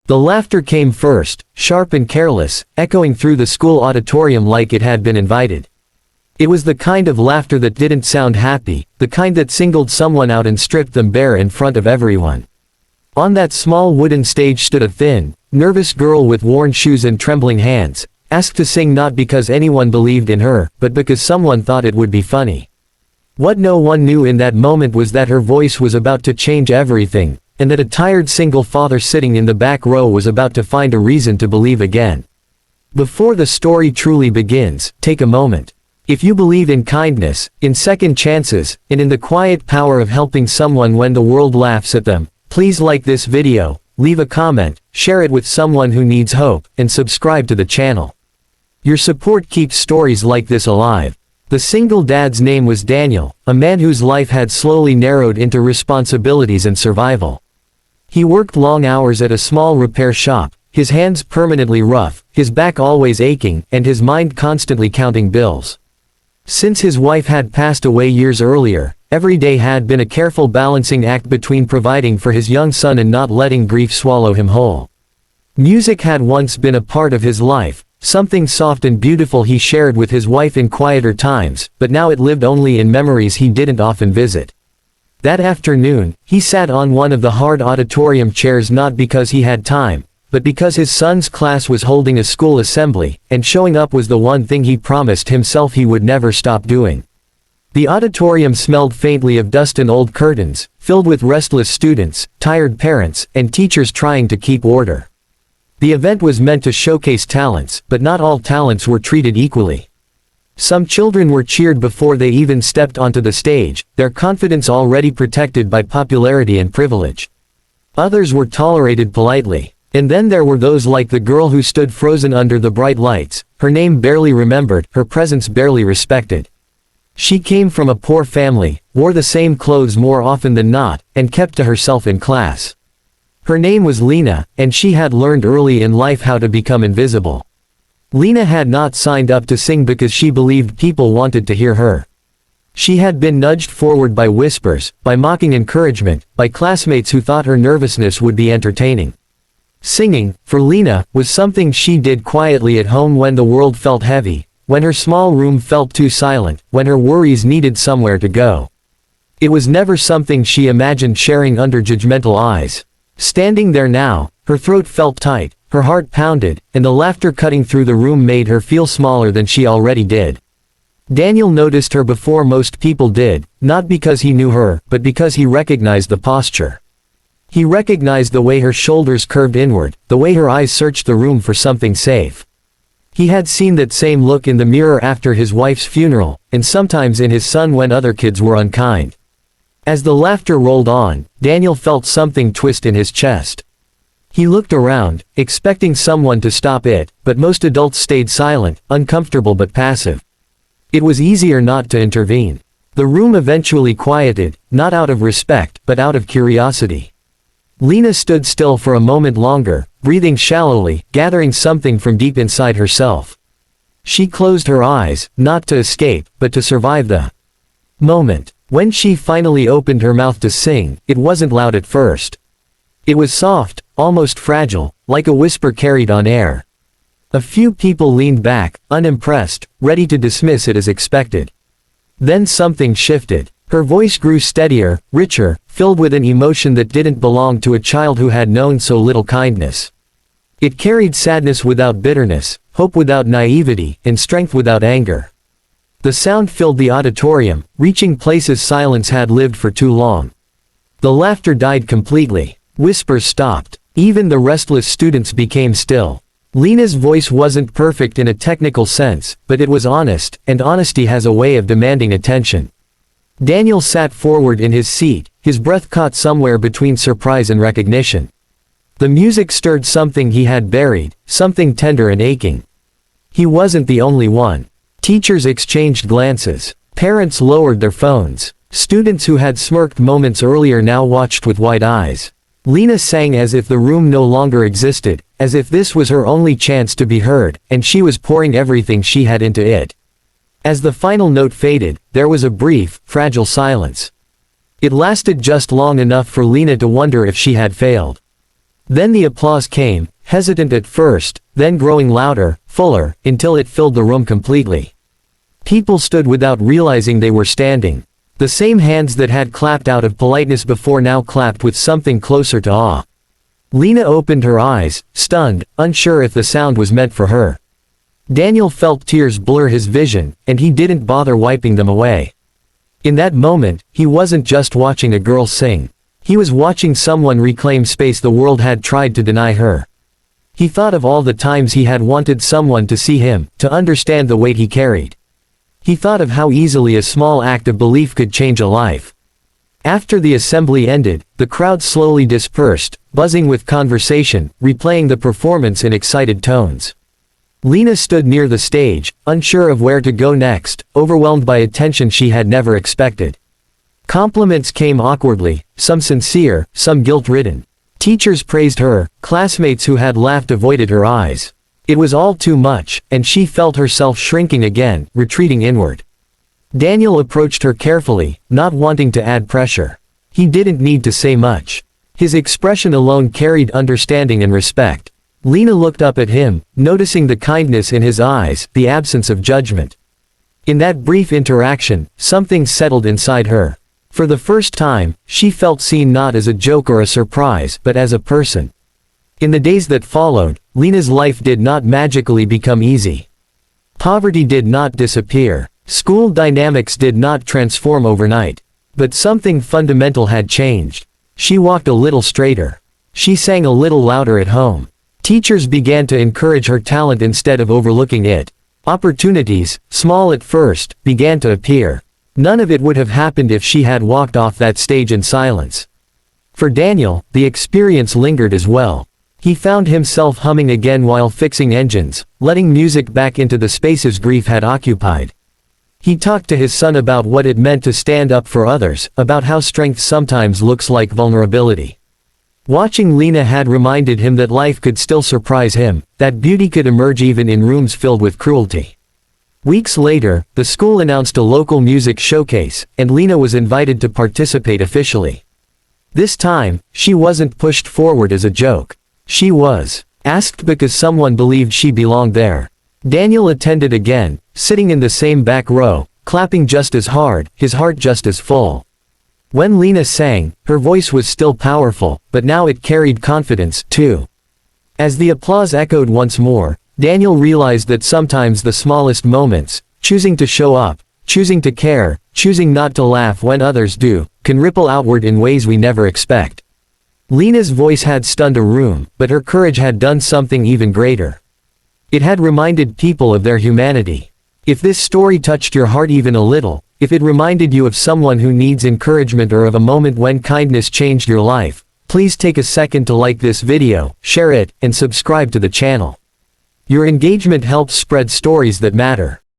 The laughter came first, sharp and careless, echoing through the school auditorium like it had been invited. It was the kind of laughter that didn't sound happy, the kind that singled someone out and stripped them bare in front of everyone. On that small wooden stage stood a thin, nervous girl with worn shoes and trembling hands, asked to sing not because anyone believed in her, but because someone thought it would be funny. What no one knew in that moment was that her voice was about to change everything, and that a tired single father sitting in the back row was about to find a reason to believe again. Before the story truly begins, take a moment. If you believe in kindness, in second chances, and in the quiet power of helping someone when the world laughs at them, please like this video, leave a comment, share it with someone who needs hope, and subscribe to the channel. Your support keeps stories like this alive. The single dad's name was Daniel, a man whose life had slowly narrowed into responsibilities and survival. He worked long hours at a small repair shop, his hands permanently rough, his back always aching, and his mind constantly counting bills. Since his wife had passed away years earlier, every day had been a careful balancing act between providing for his young son and not letting grief swallow him whole. Music had once been a part of his life, something soft and beautiful he shared with his wife in quieter times, but now it lived only in memories he didn't often visit. That afternoon, he sat on one of the hard auditorium chairs not because he had time, but because his son's class was holding a school assembly, and showing up was the one thing he promised himself he would never stop doing. The auditorium smelled faintly of dust and old curtains, filled with restless students, tired parents, and teachers trying to keep order. The event was meant to showcase talents, but not all talents were treated equally. Some children were cheered before they even stepped onto the stage, their confidence already protected by popularity and privilege. Others were tolerated politely. And then there were those like the girl who stood frozen under the bright lights, her name barely remembered, her presence barely respected. She came from a poor family, wore the same clothes more often than not, and kept to herself in class. Her name was Lena, and she had learned early in life how to become invisible. Lena had not signed up to sing because she believed people wanted to hear her. She had been nudged forward by whispers, by mocking encouragement, by classmates who thought her nervousness would be entertaining. Singing, for Lena, was something she did quietly at home when the world felt heavy, when her small room felt too silent, when her worries needed somewhere to go. It was never something she imagined sharing under judgmental eyes. Standing there now, her throat felt tight, her heart pounded, and the laughter cutting through the room made her feel smaller than she already did. Daniel noticed her before most people did, not because he knew her, but because he recognized the posture. He recognized the way her shoulders curved inward, the way her eyes searched the room for something safe. He had seen that same look in the mirror after his wife's funeral, and sometimes in his son when other kids were unkind. As the laughter rolled on, Daniel felt something twist in his chest. He looked around, expecting someone to stop it, but most adults stayed silent, uncomfortable but passive. It was easier not to intervene. The room eventually quieted, not out of respect, but out of curiosity. Lena stood still for a moment longer, breathing shallowly, gathering something from deep inside herself. She closed her eyes, not to escape, but to survive the moment. When she finally opened her mouth to sing, it wasn't loud at first. It was soft, almost fragile, like a whisper carried on air. A few people leaned back, unimpressed, ready to dismiss it as expected. Then something shifted. Her voice grew steadier, richer, filled with an emotion that didn't belong to a child who had known so little kindness. It carried sadness without bitterness, hope without naivety, and strength without anger. The sound filled the auditorium, reaching places silence had lived for too long. The laughter died completely. Whispers stopped. Even the restless students became still. Lena's voice wasn't perfect in a technical sense, but it was honest, and honesty has a way of demanding attention. Daniel sat forward in his seat, his breath caught somewhere between surprise and recognition. The music stirred something he had buried, something tender and aching. He wasn't the only one. Teachers exchanged glances. Parents lowered their phones. Students who had smirked moments earlier now watched with wide eyes. Lena sang as if the room no longer existed, as if this was her only chance to be heard, and she was pouring everything she had into it. As the final note faded, there was a brief, fragile silence. It lasted just long enough for Lena to wonder if she had failed. Then the applause came, hesitant at first, then growing louder, fuller, until it filled the room completely. People stood without realizing they were standing. The same hands that had clapped out of politeness before now clapped with something closer to awe. Lena opened her eyes, stunned, unsure if the sound was meant for her. Daniel felt tears blur his vision, and he didn't bother wiping them away. In that moment, he wasn't just watching a girl sing. He was watching someone reclaim space the world had tried to deny her. He thought of all the times he had wanted someone to see him, to understand the weight he carried. He thought of how easily a small act of belief could change a life. After the assembly ended, the crowd slowly dispersed, buzzing with conversation, replaying the performance in excited tones. Lena stood near the stage, unsure of where to go next, overwhelmed by attention she had never expected. Compliments came awkwardly, some sincere, some guilt-ridden. Teachers praised her, classmates who had laughed avoided her eyes. It was all too much, and she felt herself shrinking again, retreating inward. Daniel approached her carefully, not wanting to add pressure. He didn't need to say much. His expression alone carried understanding and respect. Lena looked up at him, noticing the kindness in his eyes, the absence of judgment. In that brief interaction, something settled inside her. For the first time, she felt seen not as a joke or a surprise, but as a person. In the days that followed, Lena's life did not magically become easy. Poverty did not disappear. School dynamics did not transform overnight. But something fundamental had changed. She walked a little straighter. She sang a little louder at home. Teachers began to encourage her talent instead of overlooking it. Opportunities, small at first, began to appear. None of it would have happened if she had walked off that stage in silence. For Daniel, the experience lingered as well. He found himself humming again while fixing engines, letting music back into the spaces grief had occupied. He talked to his son about what it meant to stand up for others, about how strength sometimes looks like vulnerability. Watching Lena had reminded him that life could still surprise him, that beauty could emerge even in rooms filled with cruelty. Weeks later, the school announced a local music showcase, and Lena was invited to participate officially. This time, she wasn't pushed forward as a joke. She was asked because someone believed she belonged there. Daniel attended again, sitting in the same back row, clapping just as hard, his heart just as full. When Lena sang, her voice was still powerful, but now it carried confidence, too. As the applause echoed once more, Daniel realized that sometimes the smallest moments, choosing to show up, choosing to care, choosing not to laugh when others do, can ripple outward in ways we never expect. Lena's voice had stunned a room, but her courage had done something even greater. It had reminded people of their humanity. If this story touched your heart even a little, if it reminded you of someone who needs encouragement or of a moment when kindness changed your life, please take a second to like this video, share it, and subscribe to the channel. Your engagement helps spread stories that matter.